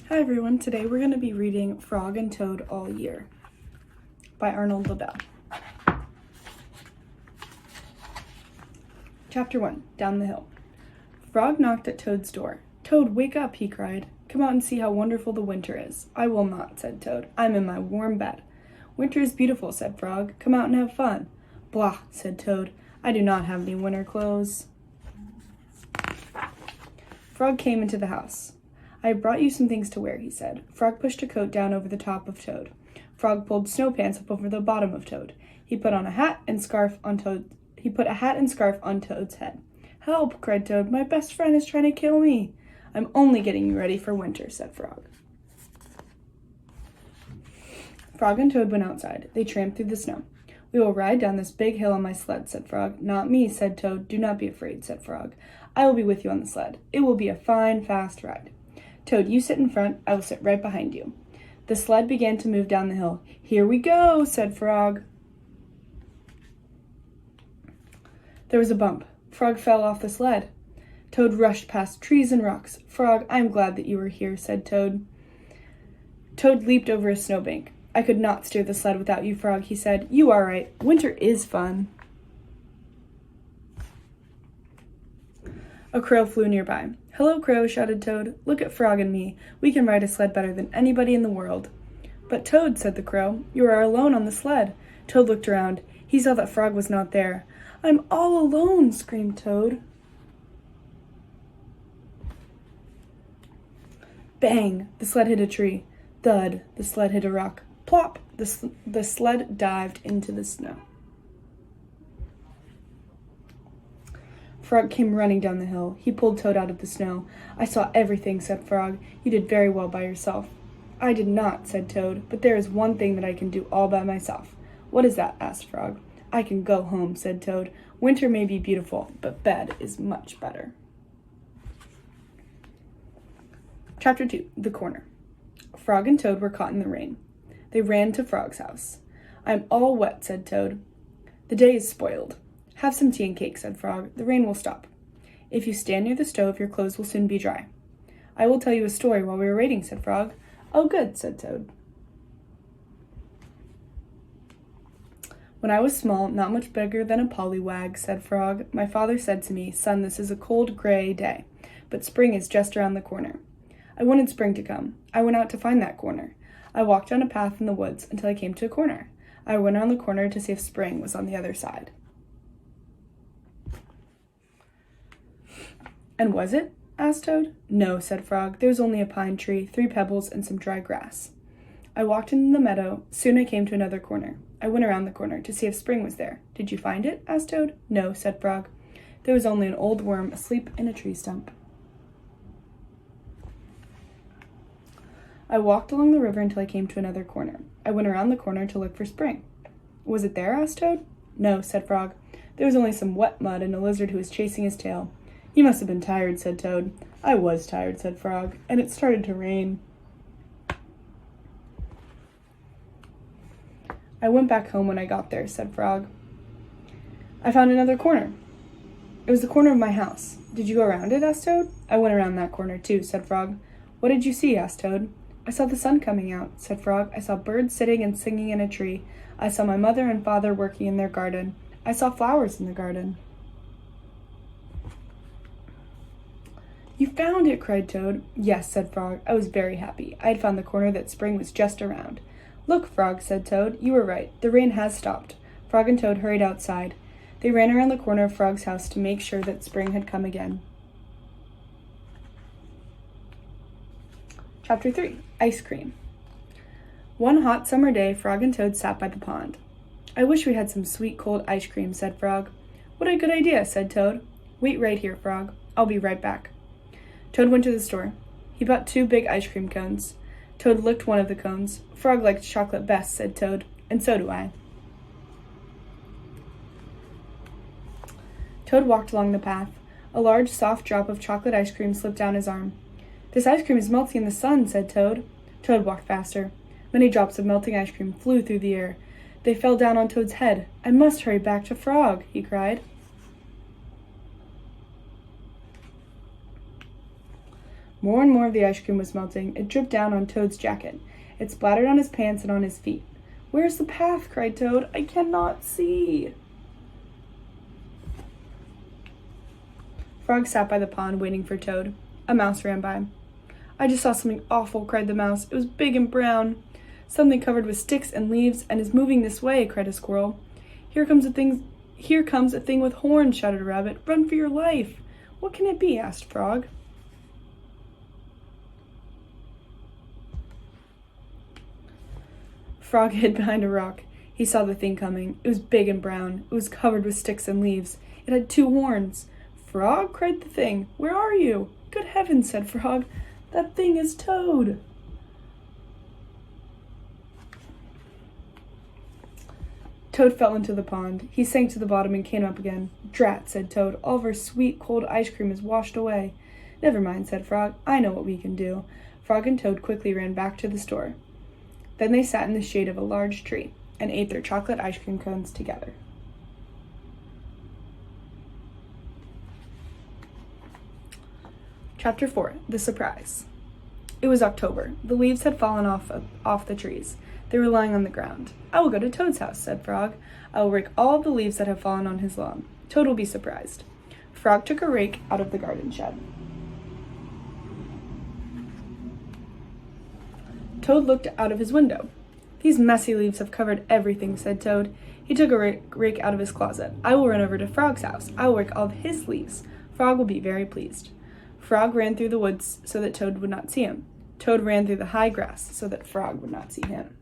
Hi everyone, today we're going to be reading Frog and Toad All Year by Arnold Lobel. Chapter 1, Down the Hill. Frog knocked at Toad's door. "Toad, wake up," he cried. "Come out and see how wonderful the winter is." "I will not," said Toad. "I'm in my warm bed." "Winter is beautiful," said Frog. "Come out and have fun." "Blah," said Toad. "I do not have any winter clothes." Frog came into the house. "I have brought you some things to wear," he said. Frog pushed a coat down over the top of Toad. Frog pulled snow pants up over the bottom of Toad. He put a hat and scarf on Toad's head. "Help!" cried Toad. "My best friend is trying to kill me." "I'm only getting you ready for winter," said Frog. Frog and Toad went outside. They tramped through the snow. "We will ride down this big hill on my sled," said Frog. "Not me," said Toad. "Do not be afraid," said Frog. "I will be with you on the sled. It will be a fine, fast ride. Toad, you sit in front. I will sit right behind you." The sled began to move down the hill. "Here we go," said Frog. There was a bump. Frog fell off the sled. Toad rushed past trees and rocks. "Frog, I am glad that you are here," said Toad. Toad leaped over a snowbank. "I could not steer the sled without you, Frog," he said. "You are right. Winter is fun." A crow flew nearby. "Hello, Crow," shouted Toad. "Look at Frog and me. We can ride a sled better than anybody in the world." "But Toad," said the crow, "you are alone on the sled." Toad looked around. He saw that Frog was not there. "I'm all alone," screamed Toad. Bang! The sled hit a tree. Thud! The sled hit a rock. Plop! The sled dived into the snow. Frog came running down the hill. He pulled Toad out of the snow. "I saw everything," said Frog. "You did very well by yourself." "I did not," said Toad, "but there is one thing that I can do all by myself." "What is that?" asked Frog. "I can go home," said Toad. "Winter may be beautiful, but bed is much better." Chapter 2, The Corner. Frog and Toad were caught in the rain. They ran to Frog's house. "I'm all wet," said Toad. "The day is spoiled." "Have some tea and cake," said Frog. "The rain will stop. If you stand near the stove, your clothes will soon be dry." "I will tell you a story while we are waiting," said Frog. "Oh, good," said Toad. "When I was small, not much bigger than a pollywag," said Frog, "my father said to me, 'Son, this is a cold, gray day, but spring is just around the corner.' I wanted spring to come. I went out to find that corner. I walked down a path in the woods until I came to a corner. I went around the corner to see if spring was on the other side." "And was it?" asked Toad. "No," said Frog. "There was only a pine tree, 3 pebbles, and some dry grass. I walked into the meadow. Soon I came to another corner. I went around the corner to see if spring was there." "Did you find it?" asked Toad. "No," said Frog. "There was only an old worm asleep in a tree stump." I walked along the river until I came to another corner. I went around the corner to look for spring. "Was it there?" asked Toad. "No," said Frog. "There was only some wet mud and a lizard who was chasing his tail." "You must have been tired," said Toad. "I was tired," said Frog, "and it started to rain." "I went back home when I got there," said Frog. "I found another corner. It was the corner of my house." "Did you go around it?" asked Toad. "I went around that corner too," said Frog. "What did you see?" asked Toad. "I saw the sun coming out," said Frog. "I saw birds sitting and singing in a tree. I saw my mother and father working in their garden. I saw flowers in the garden." "You found it!" cried Toad. "Yes," said Frog. "I was very happy. I had found the corner that spring was just around." "Look, Frog," said Toad. "You were right. The rain has stopped." Frog and Toad hurried outside. They ran around the corner of Frog's house to make sure that spring had come again. Chapter 3, Ice Cream. One hot summer day, Frog and Toad sat by the pond. "I wish we had some sweet cold ice cream," said Frog. "What a good idea," said Toad. "Wait right here, Frog. I'll be right back." Toad went to the store. He bought 2 big ice cream cones. Toad licked one of the cones. "Frog liked chocolate best," said Toad, "and so do I." Toad walked along the path. A large, soft drop of chocolate ice cream slipped down his arm. "This ice cream is melting in the sun," said Toad. Toad walked faster. Many drops of melting ice cream flew through the air. They fell down on Toad's head. "I must hurry back to Frog," he cried. More and more of the ice cream was melting. It dripped down on Toad's jacket. It splattered on his pants and on his feet. "Where's the path?" cried Toad. "I cannot see." Frog sat by the pond waiting for Toad. A mouse ran by. "I just saw something awful," cried the mouse. "It was big and brown. Something covered with sticks and leaves and is moving this way," cried a squirrel. Here comes a thing with horns," shouted a rabbit. "Run for your life." "What can it be?" asked Frog. Frog hid behind a rock. He saw the thing coming. It was big and brown. It was covered with sticks and leaves. It had 2 horns. "Frog," cried the thing, "where are you?" "Good heavens," said Frog, "that thing is Toad." Toad fell into the pond. He sank to the bottom and came up again. "Drat," said Toad, "all of our sweet, cold ice cream is washed away." "Never mind," said Frog. "I know what we can do." Frog and Toad quickly ran back to the store. Then they sat in the shade of a large tree and ate their chocolate ice cream cones together. Chapter 4. The Surprise. It was October. The leaves had fallen off the trees. They were lying on the ground. "I will go to Toad's house," said Frog. "I will rake all of the leaves that have fallen on his lawn. Toad will be surprised." Frog took a rake out of the garden shed. Toad looked out of his window. "These messy leaves have covered everything," said Toad. He took a rake out of his closet. "I will run over to Frog's house. I will rake all of his leaves. Frog will be very pleased." Frog ran through the woods so that Toad would not see him. Toad ran through the high grass so that Frog would not see him.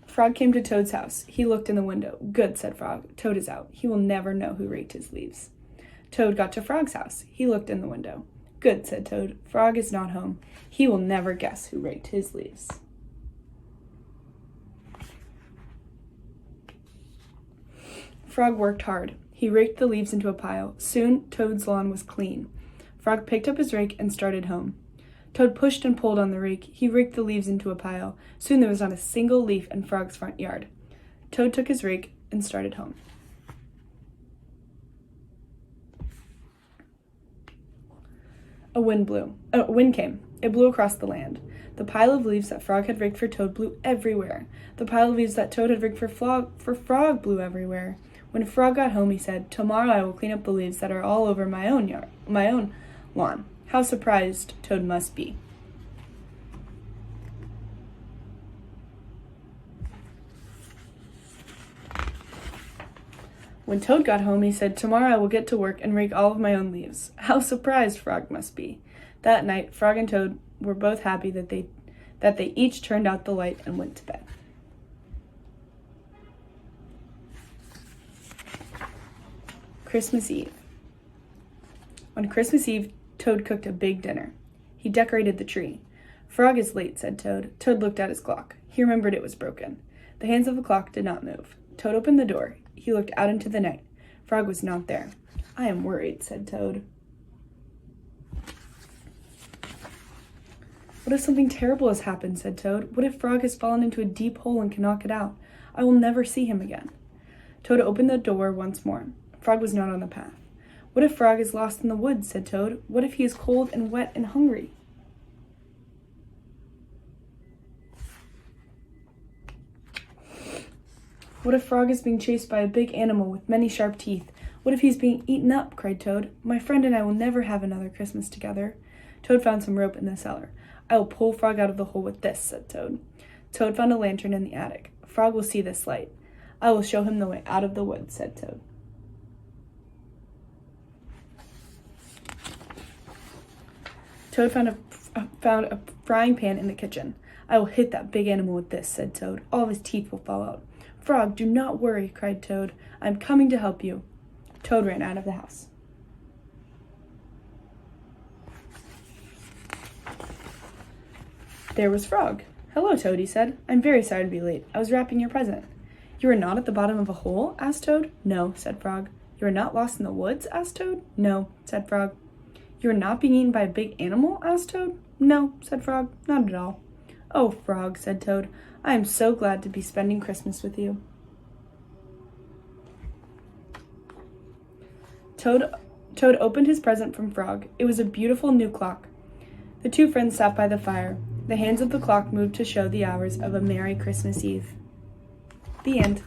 Frog came to Toad's house. He looked in the window. "Good," said Frog. "Toad is out. He will never know who raked his leaves." Toad got to Frog's house. He looked in the window. "Good," said Toad. "Frog is not home. He will never guess who raked his leaves." Frog worked hard. He raked the leaves into a pile. Soon, Toad's lawn was clean. Frog picked up his rake and started home. Toad pushed and pulled on the rake. He raked the leaves into a pile. Soon there was not a single leaf in Frog's front yard. Toad took his rake and started home. A wind came. It blew across the land. The pile of leaves that Frog had raked for Toad blew everywhere. The pile of leaves that Toad had raked for Frog blew everywhere. When Frog got home, he said, "Tomorrow I will clean up the leaves that are all over my own lawn." How surprised Toad must be. When Toad got home, he said, "Tomorrow I will get to work and rake all of my own leaves." How surprised Frog must be. That night, Frog and Toad were both happy that they each turned out the light and went to bed. Christmas Eve. On Christmas Eve, Toad cooked a big dinner. He decorated the tree. "Frog is late," said Toad. Toad looked at his clock. He remembered it was broken. The hands of the clock did not move. Toad opened the door. He looked out into the night. Frog was not there. "I am worried," said Toad. "What if something terrible has happened?" said Toad. "What if Frog has fallen into a deep hole and cannot get out? I will never see him again." Toad opened the door once more. Frog was not on the path. "What if Frog is lost in the woods?" said Toad. "What if he is cold and wet and hungry?" "What if Frog is being chased by a big animal with many sharp teeth? What if he's being eaten up?" cried Toad. "My friend and I will never have another Christmas together." Toad found some rope in the cellar. "I will pull Frog out of the hole with this," said Toad. Toad found a lantern in the attic. "Frog will see this light. I will show him the way out of the woods," said Toad. Toad found a frying pan in the kitchen. "I will hit that big animal with this," said Toad. "All of his teeth will fall out." "Frog, do not worry," cried Toad. "I am coming to help you." Toad ran out of the house. There was Frog. "Hello, Toad," he said. "I'm very sorry to be late. I was wrapping your present." "You are not at the bottom of a hole?" asked Toad. "No," said Frog. "You are not lost in the woods?" asked Toad. "No," said Frog. "You are not being eaten by a big animal?" asked Toad. "No," said Frog. "Not at all." "Oh, Frog," said Toad, "I am so glad to be spending Christmas with you." Toad opened his present from Frog. It was a beautiful new clock. The two friends sat by the fire. The hands of the clock moved to show the hours of a Merry Christmas Eve. The end.